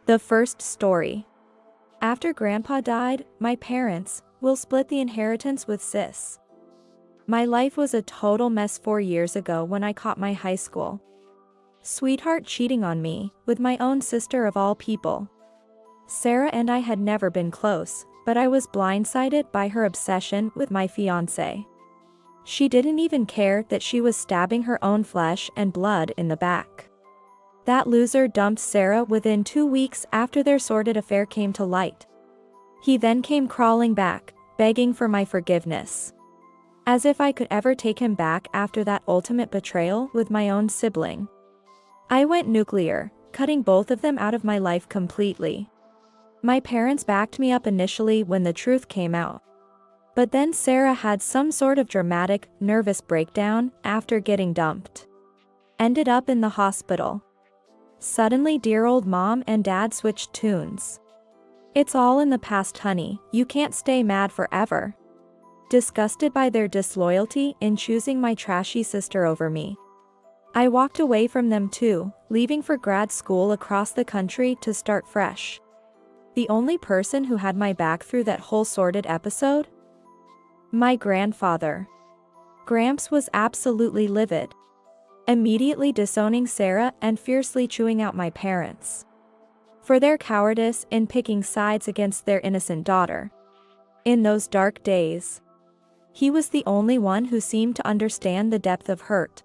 The first story. After Grandpa died, my parents will split the inheritance with Sis. My life was a total mess 4 years ago when I caught my high school sweetheart cheating on me with my own sister of all people. Sarah and I had never been close, but I was blindsided by her obsession with my fiancé. She didn't even care that she was stabbing her own flesh and blood in the back. That loser dumped Sarah within 2 weeks after their sordid affair came to light. He then came crawling back, begging for my forgiveness. As if I could ever take him back after that ultimate betrayal with my own sibling. I went nuclear, cutting both of them out of my life completely. My parents backed me up initially when the truth came out. But then Sarah had some sort of dramatic, nervous breakdown after getting dumped. Ended up in the hospital. Suddenly dear old mom and dad switched tunes. It's all in the past, honey, you can't stay mad forever. Disgusted by their disloyalty in choosing my trashy sister over me, I walked away from them too, leaving for grad school across the country to start fresh. The only person who had my back through that whole sordid episode? My grandfather. Gramps was absolutely livid. Immediately disowning Sarah and fiercely chewing out my parents for their cowardice in picking sides against their innocent daughter. In those dark days, he was the only one who seemed to understand the depth of hurt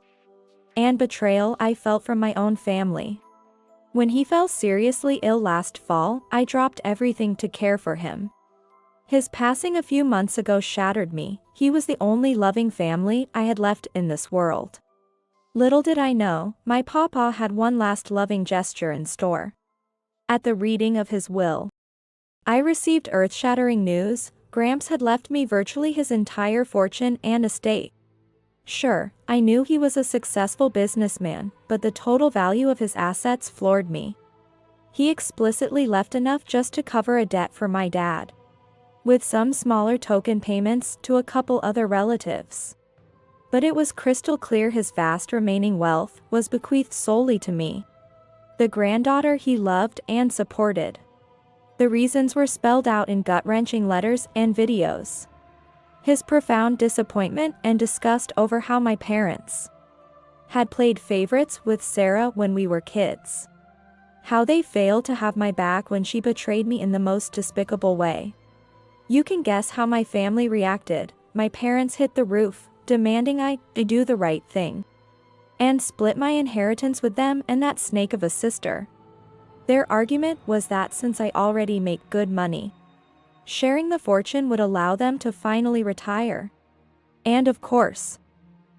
and betrayal I felt from my own family. When he fell seriously ill last fall, I dropped everything to care for him. His passing a few months ago shattered me. He was the only loving family I had left in this world. Little did I know, my papa had one last loving gesture in store. At the reading of his will, I received earth-shattering news. Gramps had left me virtually his entire fortune and estate. Sure, I knew he was a successful businessman, but the total value of his assets floored me. He explicitly left enough just to cover a debt for my dad, with some smaller token payments to a couple other relatives. But it was crystal clear his vast remaining wealth was bequeathed solely to me, the granddaughter he loved and supported. The reasons were spelled out in gut-wrenching letters and videos. His profound disappointment and disgust over how my parents had played favorites with Sarah when we were kids. How they failed to have my back when she betrayed me in the most despicable way. You can guess how my family reacted. My parents hit the roof, demanding I do the right thing and split my inheritance with them and that snake of a sister. Their argument was that since I already make good money, sharing the fortune would allow them to finally retire. And of course,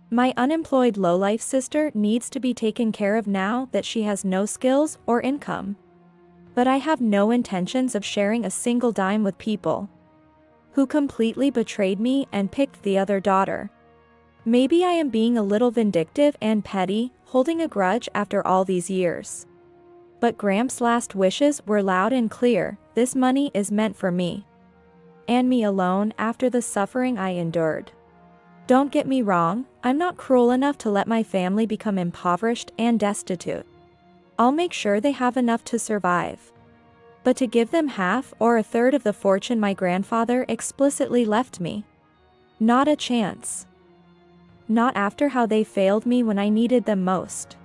my unemployed lowlife sister needs to be taken care of now that she has no skills or income. But I have no intentions of sharing a single dime with people who completely betrayed me and picked the other daughter. Maybe I am being a little vindictive and petty, holding a grudge after all these years. But Gramps' last wishes were loud and clear. This money is meant for me. And me alone after the suffering I endured. Don't get me wrong, I'm not cruel enough to let my family become impoverished and destitute. I'll make sure they have enough to survive. But to give them half or a third of the fortune my grandfather explicitly left me? Not a chance. Not after how they failed me when I needed them most.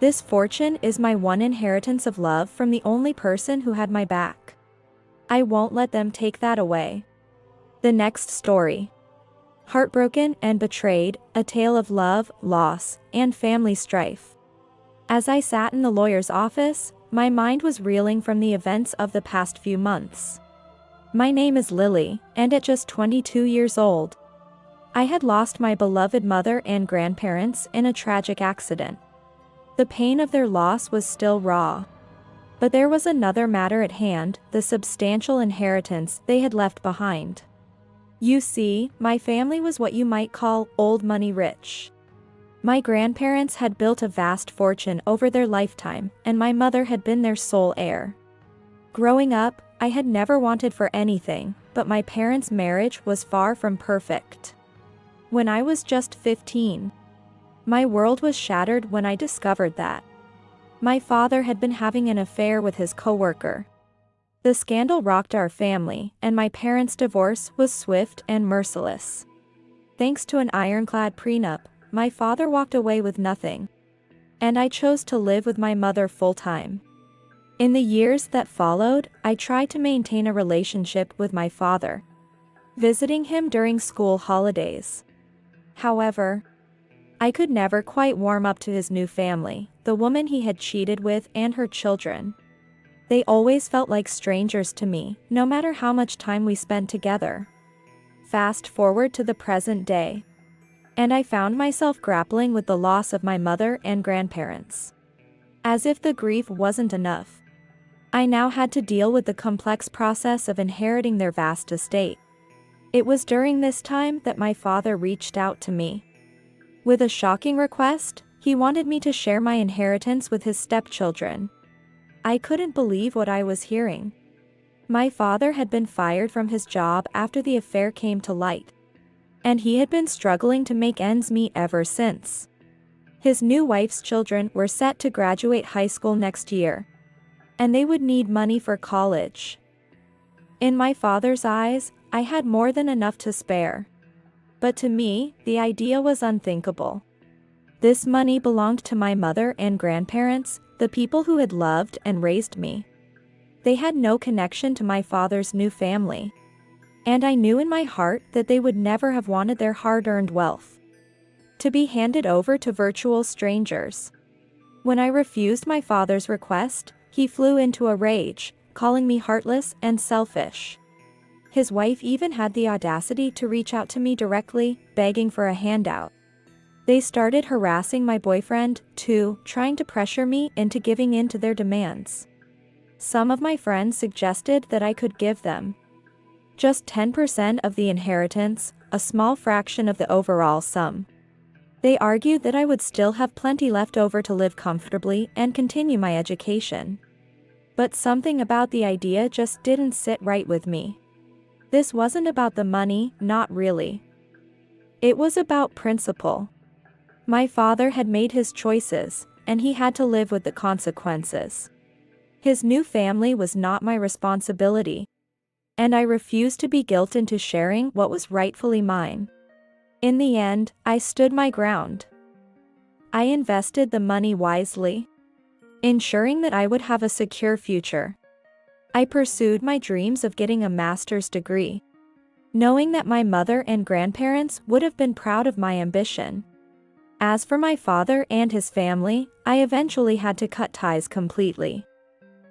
This fortune is my one inheritance of love from the only person who had my back. I won't let them take that away. The next story. Heartbroken and betrayed, a tale of love, loss, and family strife. As I sat in the lawyer's office, my mind was reeling from the events of the past few months. My name is Lily, and at just 22 years old, I had lost my beloved mother and grandparents in a tragic accident. The pain of their loss was still raw. But there was another matter at hand, the substantial inheritance they had left behind. You see, my family was what you might call old money rich. My grandparents had built a vast fortune over their lifetime, and my mother had been their sole heir. Growing up, I had never wanted for anything, but my parents' marriage was far from perfect. When I was just 15, my world was shattered when I discovered that My father had been having an affair with his coworker. The scandal rocked our family, and my parents' divorce was swift and merciless. Thanks to an ironclad prenup, my father walked away with nothing. And I chose to live with my mother full-time. In the years that followed, I tried to maintain a relationship with my father, visiting him during school holidays. However, I could never quite warm up to his new family, the woman he had cheated with and her children. They always felt like strangers to me, no matter how much time we spent together. Fast forward to the present day, and I found myself grappling with the loss of my mother and grandparents. As if the grief wasn't enough, I now had to deal with the complex process of inheriting their vast estate. It was during this time that my father reached out to me. With a shocking request, he wanted me to share my inheritance with his stepchildren. I couldn't believe what I was hearing. My father had been fired from his job after the affair came to light, and he had been struggling to make ends meet ever since. His new wife's children were set to graduate high school next year, and they would need money for college. In my father's eyes, I had more than enough to spare. But to me, the idea was unthinkable. This money belonged to my mother and grandparents, the people who had loved and raised me. They had no connection to my father's new family. And I knew in my heart that they would never have wanted their hard-earned wealth to be handed over to virtual strangers. When I refused my father's request, he flew into a rage, calling me heartless and selfish. His wife even had the audacity to reach out to me directly, begging for a handout. They started harassing my boyfriend, too, trying to pressure me into giving in to their demands. Some of my friends suggested that I could give them just 10% of the inheritance, a small fraction of the overall sum. They argued that I would still have plenty left over to live comfortably and continue my education. But something about the idea just didn't sit right with me. This wasn't about the money, not really. It was about principle. My father had made his choices, and he had to live with the consequences. His new family was not my responsibility, and I refused to be guilted into sharing what was rightfully mine. In the end, I stood my ground. I invested the money wisely, ensuring that I would have a secure future. I pursued my dreams of getting a master's degree, knowing that my mother and grandparents would have been proud of my ambition. As for my father and his family, I eventually had to cut ties completely.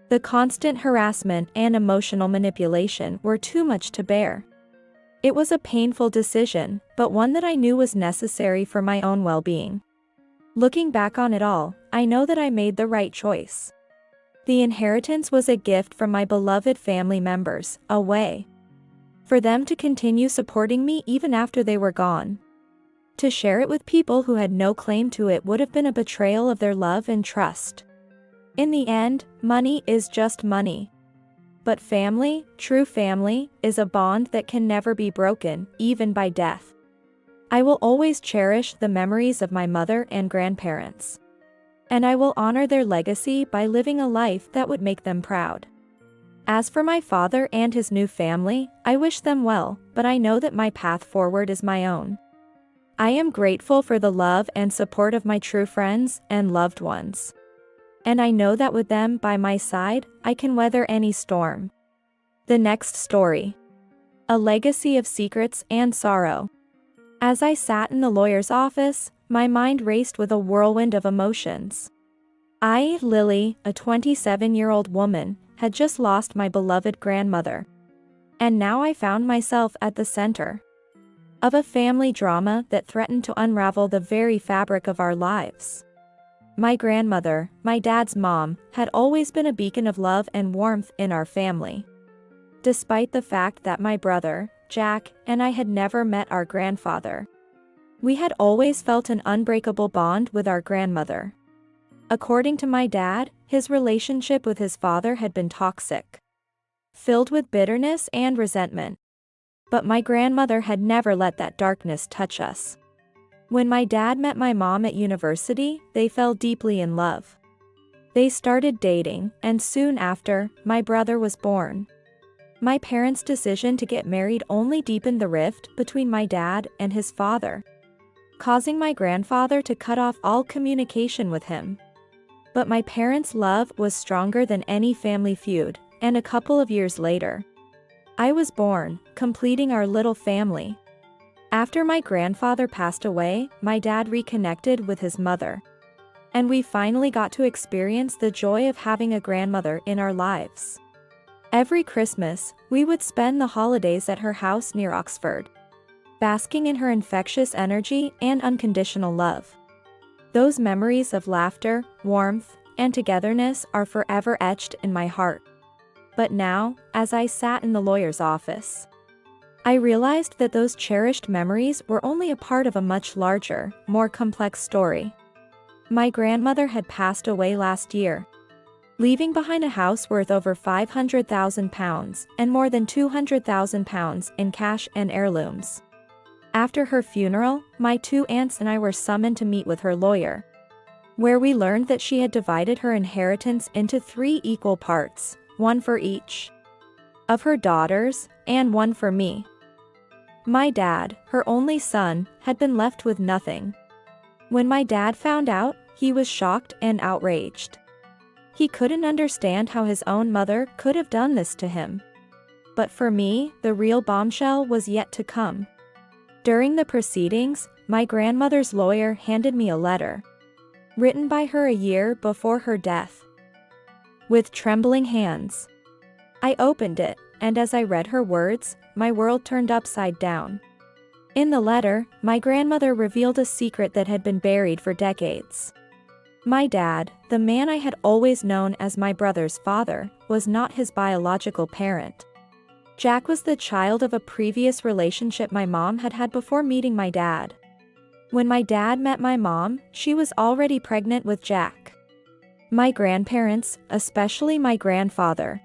The constant harassment and emotional manipulation were too much to bear. It was a painful decision, but one that I knew was necessary for my own well-being. Looking back on it all, I know that I made the right choice. The inheritance was a gift from my beloved family members, a way for them to continue supporting me even after they were gone. To share it with people who had no claim to it would have been a betrayal of their love and trust. In the end, money is just money. But family, true family, is a bond that can never be broken, even by death. I will always cherish the memories of my mother and grandparents. And I will honor their legacy by living a life that would make them proud. As for my father and his new family, I wish them well, but I know that my path forward is my own. I am grateful for the love and support of my true friends and loved ones. And I know that with them by my side, I can weather any storm. The next story. A legacy of secrets and sorrow. As I sat in the lawyer's office, my mind raced with a whirlwind of emotions. I, Lily, a 27-year-old woman, had just lost my beloved grandmother. And now I found myself at the center of a family drama that threatened to unravel the very fabric of our lives. My grandmother, my dad's mom, had always been a beacon of love and warmth in our family. Despite the fact that my brother, Jack, and I had never met our grandfather, we had always felt an unbreakable bond with our grandmother. According to my dad, his relationship with his father had been toxic, filled with bitterness and resentment. But my grandmother had never let that darkness touch us. When my dad met my mom at university, they fell deeply in love. They started dating, and soon after, my brother was born. My parents' decision to get married only deepened the rift between my dad and his father, causing my grandfather to cut off all communication with him. But my parents' love was stronger than any family feud, and a couple of years later, I was born, completing our little family. After my grandfather passed away, my dad reconnected with his mother, and we finally got to experience the joy of having a grandmother in our lives. Every Christmas, we would spend the holidays at her house near Oxford, basking in her infectious energy and unconditional love. Those memories of laughter, warmth, and togetherness are forever etched in my heart. But now, as I sat in the lawyer's office, I realized that those cherished memories were only a part of a much larger, more complex story. My grandmother had passed away last year, leaving behind a house worth over £500,000 and more than £200,000 in cash and heirlooms. After her funeral, my 2 aunts and I were summoned to meet with her lawyer, where we learned that she had divided her inheritance into 3 equal parts, 1 for each of her daughters, and 1 for me. My dad, her only son, had been left with nothing. When my dad found out, he was shocked and outraged. He couldn't understand how his own mother could have done this to him. But for me, the real bombshell was yet to come. During the proceedings, my grandmother's lawyer handed me a letter, written by her a year before her death. With trembling hands, I opened it, and as I read her words, my world turned upside down. In the letter, my grandmother revealed a secret that had been buried for decades. My dad, the man I had always known as my brother's father, was not his biological parent. Jack was the child of a previous relationship my mom had had before meeting my dad. When my dad met my mom, she was already pregnant with Jack. My grandparents, especially my grandfather,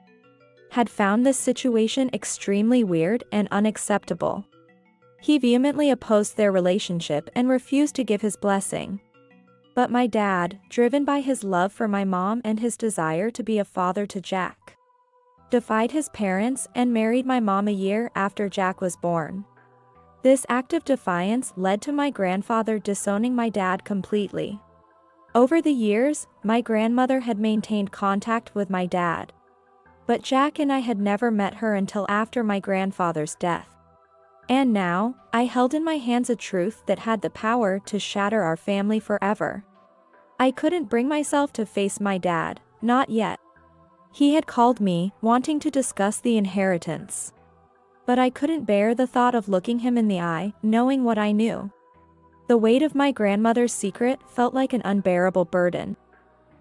had found this situation extremely weird and unacceptable. He vehemently opposed their relationship and refused to give his blessing. But my dad, driven by his love for my mom and his desire to be a father to Jack, defied his parents and married my mom a year after Jack was born. This act of defiance led to my grandfather disowning my dad completely. Over the years, my grandmother had maintained contact with my dad, but Jack and I had never met her until after my grandfather's death. And now, I held in my hands a truth that had the power to shatter our family forever. I couldn't bring myself to face my dad, not yet. He had called me, wanting to discuss the inheritance. But I couldn't bear the thought of looking him in the eye, knowing what I knew. The weight of my grandmother's secret felt like an unbearable burden,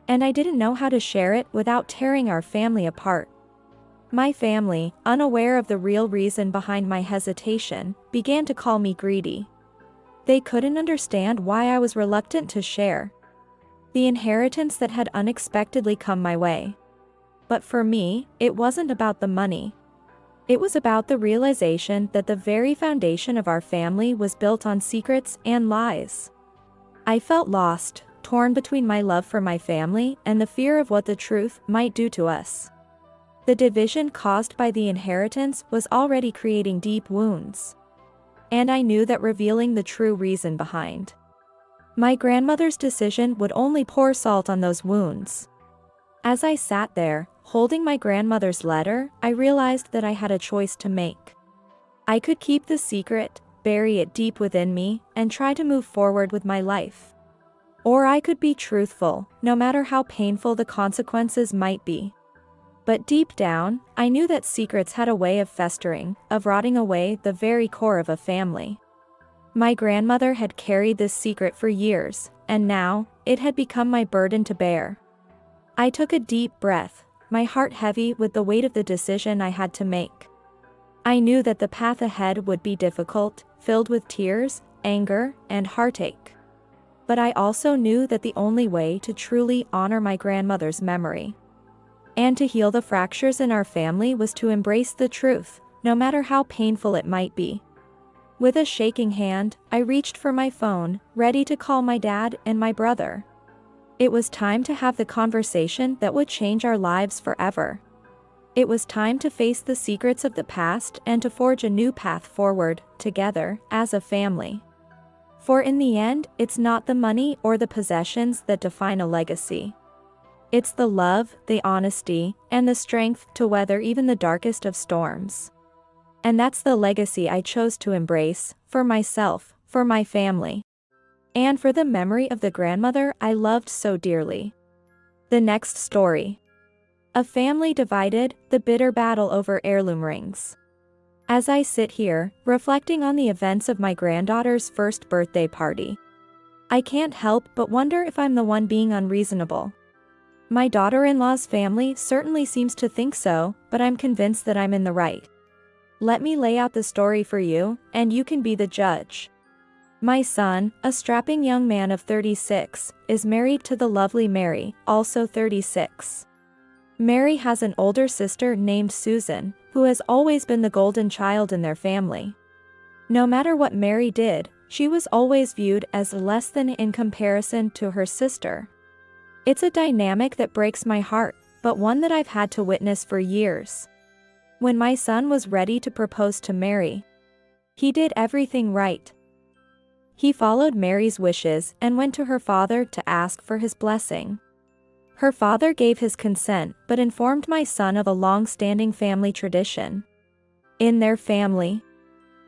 and I didn't know how to share it without tearing our family apart. My family, unaware of the real reason behind my hesitation, began to call me greedy. They couldn't understand why I was reluctant to share the inheritance that had unexpectedly come my way. But for me, it wasn't about the money. It was about the realization that the very foundation of our family was built on secrets and lies. I felt lost, torn between my love for my family and the fear of what the truth might do to us. The division caused by the inheritance was already creating deep wounds, and I knew that revealing the true reason behind my grandmother's decision would only pour salt on those wounds. As I sat there, holding my grandmother's letter, I realized that I had a choice to make. I could keep the secret, bury it deep within me, and try to move forward with my life. Or I could be truthful, no matter how painful the consequences might be. But deep down, I knew that secrets had a way of festering, of rotting away the very core of a family. My grandmother had carried this secret for years, and now, it had become my burden to bear. I took a deep breath, my heart heavy with the weight of the decision I had to make. I knew that the path ahead would be difficult, filled with tears, anger, and heartache. But I also knew that the only way to truly honor my grandmother's memory and to heal the fractures in our family was to embrace the truth, no matter how painful it might be. With a shaking hand, I reached for my phone, ready to call my dad and my brother. It was time to have the conversation that would change our lives forever. It was time to face the secrets of the past and to forge a new path forward, together, as a family. For in the end, it's not the money or the possessions that define a legacy. It's the love, the honesty, and the strength to weather even the darkest of storms. And that's the legacy I chose to embrace, for myself, for my family, and for the memory of the grandmother I loved so dearly. The next story. A family divided, the bitter battle over heirloom rings. As I sit here, reflecting on the events of my granddaughter's first birthday party, I can't help but wonder if I'm the one being unreasonable. My daughter-in-law's family certainly seems to think so, but I'm convinced that I'm in the right. Let me lay out the story for you, and you can be the judge. My son, a strapping young man of 36, is married to the lovely Mary, also 36. Mary has an older sister named Susan, who has always been the golden child in their family. No matter what Mary did, she was always viewed as less than in comparison to her sister. It's a dynamic that breaks my heart, but one that I've had to witness for years. When my son was ready to propose to Mary, he did everything right. He followed Mary's wishes and went to her father to ask for his blessing. Her father gave his consent but informed my son of a long-standing family tradition. In their family,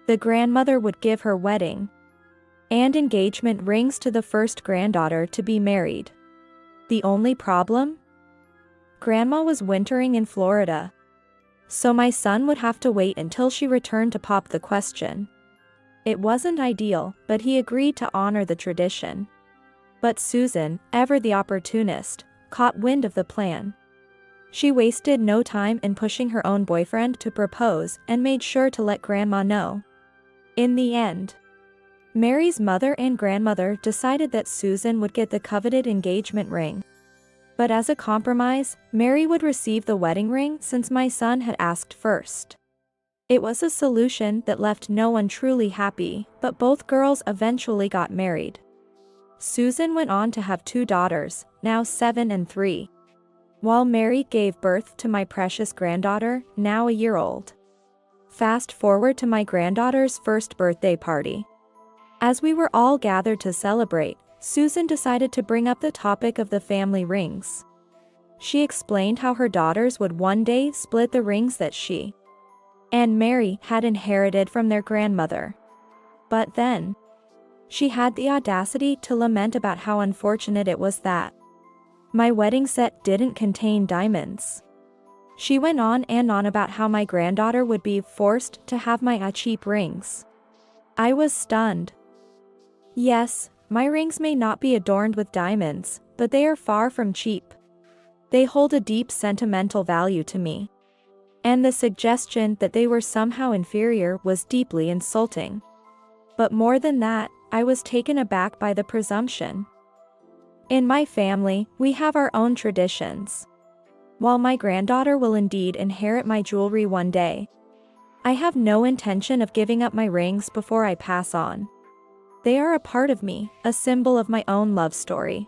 the grandmother would give her wedding and engagement rings to the first granddaughter to be married. The only problem? Grandma was wintering in Florida, so my son would have to wait until she returned to pop the question. It wasn't ideal, but he agreed to honor the tradition. But Susan, ever the opportunist, caught wind of the plan. She wasted no time in pushing her own boyfriend to propose and made sure to let Grandma know. In the end, Mary's mother and grandmother decided that Susan would get the coveted engagement ring. But as a compromise, Mary would receive the wedding ring since my son had asked first. It was a solution that left no one truly happy, but both girls eventually got married. Susan went on to have 2 daughters, now 7 and 3. While Mary gave birth to my precious granddaughter, now a year old. Fast forward to my granddaughter's first birthday party. As we were all gathered to celebrate, Susan decided to bring up the topic of the family rings. She explained how her daughters would one day split the rings that she and Mary had inherited from their grandmother. But then, she had the audacity to lament about how unfortunate it was that my wedding set didn't contain diamonds. She went on and on about how my granddaughter would be forced to have my cheap rings. I was stunned. Yes, my rings may not be adorned with diamonds, but they are far from cheap. They hold a deep sentimental value to me. And the suggestion that they were somehow inferior was deeply insulting. But more than that, I was taken aback by the presumption. In my family, we have our own traditions. While my granddaughter will indeed inherit my jewelry one day, I have no intention of giving up my rings before I pass on. They are a part of me, a symbol of my own love story.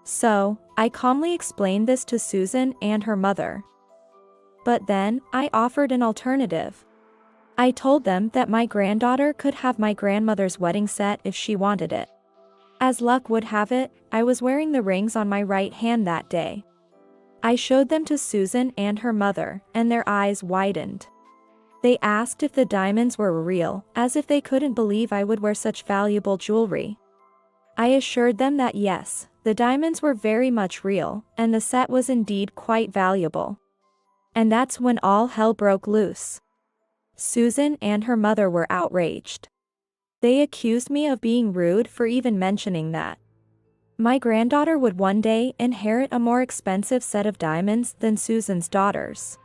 So, I calmly explained this to Susan and her mother. But then, I offered an alternative. I told them that my granddaughter could have my grandmother's wedding set if she wanted it. As luck would have it, I was wearing the rings on my right hand that day. I showed them to Susan and her mother, and their eyes widened. They asked if the diamonds were real, as if they couldn't believe I would wear such valuable jewelry. I assured them that yes, the diamonds were very much real, and the set was indeed quite valuable. And that's when all hell broke loose. Susan and her mother were outraged. They accused me of being rude for even mentioning that my granddaughter would one day inherit a more expensive set of diamonds than Susan's daughters.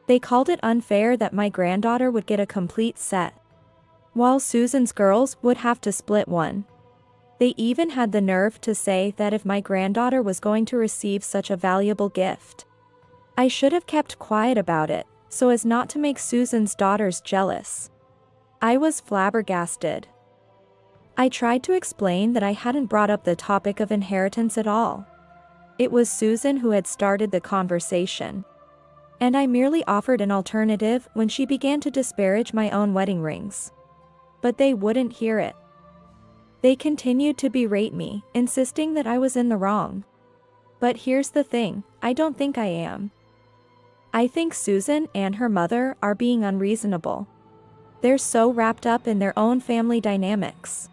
They called it unfair that my granddaughter would get a complete set, while Susan's girls would have to split one. They even had the nerve to say that if my granddaughter was going to receive such a valuable gift, I should have kept quiet about it, so as not to make Susan's daughters jealous. I was flabbergasted. I tried to explain that I hadn't brought up the topic of inheritance at all. It was Susan who had started the conversation. And I merely offered an alternative when she began to disparage my own wedding rings. But they wouldn't hear it. They continued to berate me, insisting that I was in the wrong. But here's the thing, I don't think I am. I think Susan and her mother are being unreasonable. They're so wrapped up in their own family dynamics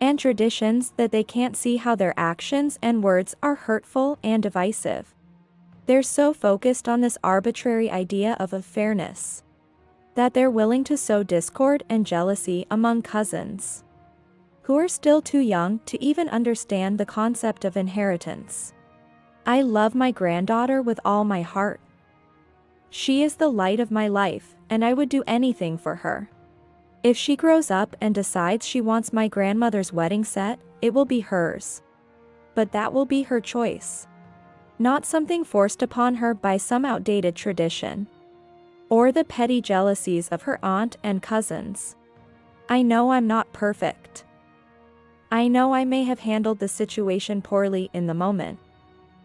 and traditions that they can't see how their actions and words are hurtful and divisive. They're so focused on this arbitrary idea of fairness that they're willing to sow discord and jealousy among cousins who are still too young to even understand the concept of inheritance. I love my granddaughter with all my heart. She is the light of my life, and I would do anything for her. If she grows up and decides she wants my grandmother's wedding set, it will be hers. But that will be her choice. Not something forced upon her by some outdated tradition or the petty jealousies of her aunt and cousins. I know I'm not perfect. I know I may have handled the situation poorly in the moment.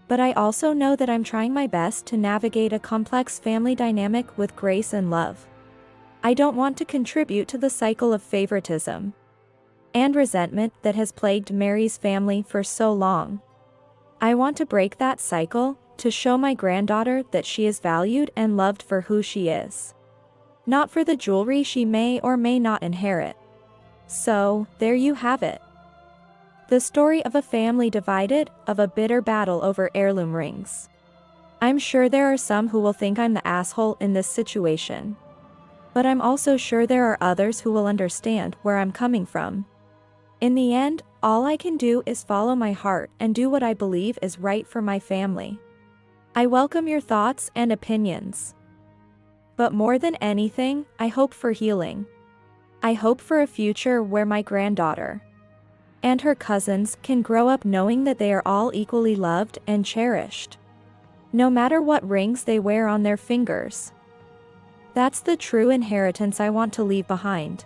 But I also know that I'm trying my best to navigate a complex family dynamic with grace and love. I don't want to contribute to the cycle of favoritism and resentment that has plagued Mary's family for so long. I want to break that cycle to show my granddaughter that she is valued and loved for who she is, not for the jewelry she may or may not inherit. So, there you have it. The story of a family divided, of a bitter battle over heirloom rings. I'm sure there are some who will think I'm the asshole in this situation. But I'm also sure there are others who will understand where I'm coming from. In the end, all I can do is follow my heart and do what I believe is right for my family. I welcome your thoughts and opinions. But more than anything, I hope for healing. I hope for a future where my granddaughter and her cousins can grow up knowing that they are all equally loved and cherished, no matter what rings they wear on their fingers. That's the true inheritance I want to leave behind.